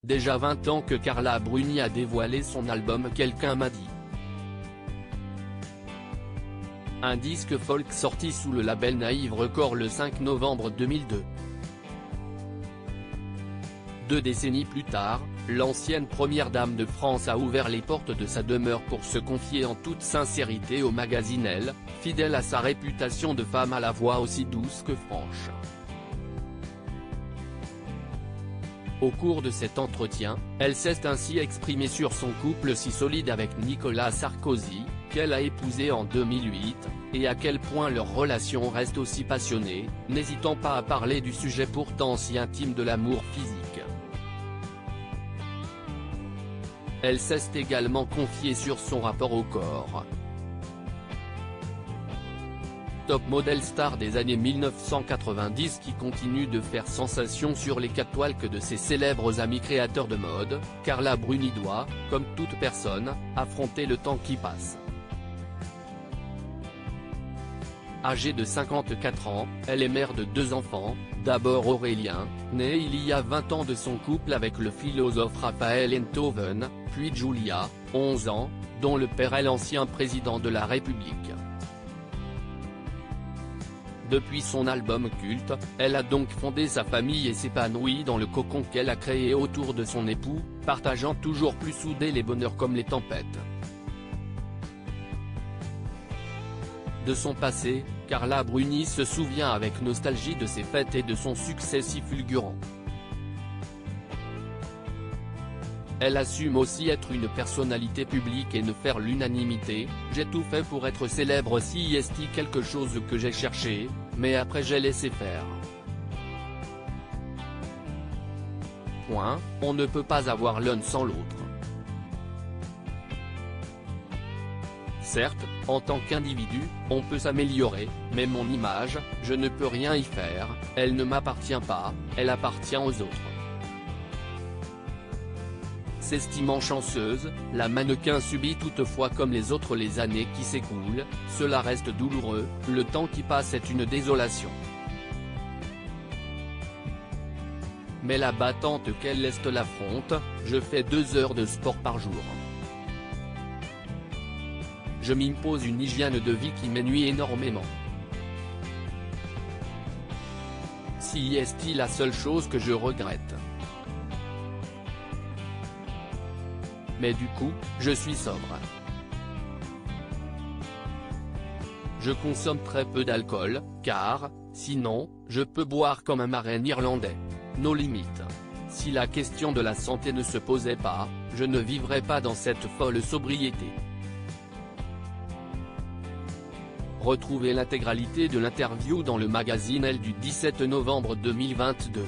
déjà 20 ans que Carla Bruni a dévoilé son album Quelqu'un m'a dit. Un disque folk sorti sous le label Naïve Records le 5 novembre 2002. 2 décennies plus tard, l'ancienne première dame de France a ouvert les portes de sa demeure pour se confier en toute sincérité au magazine Elle, fidèle à sa réputation de femme à la voix aussi douce que franche. Au cours de cet entretien, elle s'est ainsi exprimée sur son couple si solide avec Nicolas Sarkozy, qu'elle a épousé en 2008, et à quel point leur relation reste aussi passionnée, n'hésitant pas à parler du sujet pourtant si intime de l'amour physique. Elle s'est également confiée sur son rapport au corps. Top model star des années 1990 qui continue de faire sensation sur les catwalks de ses célèbres amis créateurs de mode, Carla Bruni doit, comme toute personne, affronter le temps qui passe. Âgée de 54 ans, elle est mère de 2 enfants, d'abord Aurélien, né il y a 20 ans de son couple avec le philosophe Raphaël Enthoven, puis Julia, 11 ans, dont le père est l'ancien président de la République. Depuis son album culte, elle a donc fondé sa famille et s'épanouit dans le cocon qu'elle a créé autour de son époux, partageant toujours plus soudés les bonheurs comme les tempêtes. De son passé, Carla Bruni se souvient avec nostalgie de ses fêtes et de son succès si fulgurant. Elle assume aussi être une personnalité publique et ne faire l'unanimité. J'ai tout fait pour être célèbre, si est quelque chose que j'ai cherché, mais après j'ai laissé faire. Point, on ne peut pas avoir l'un sans l'autre. Certes, en tant qu'individu, on peut s'améliorer, mais mon image, je ne peux rien y faire, elle ne m'appartient pas, elle appartient aux autres. S'estimant chanceuse, la mannequin subit toutefois comme les autres les années qui s'écoulent, cela reste douloureux, le temps qui passe est une désolation. Mais la battante qu'elle est l'affronte, je fais 2 heures de sport par jour. Je m'impose une hygiène de vie qui m'ennuie énormément. Si est la seule chose que je regrette. Mais du coup, je suis sobre. Je consomme très peu d'alcool, car, sinon, je peux boire comme un marin irlandais. Nos limites. Si la question de la santé ne se posait pas, je ne vivrais pas dans cette folle sobriété. Retrouvez l'intégralité de l'interview dans le magazine Elle du 17 novembre 2022.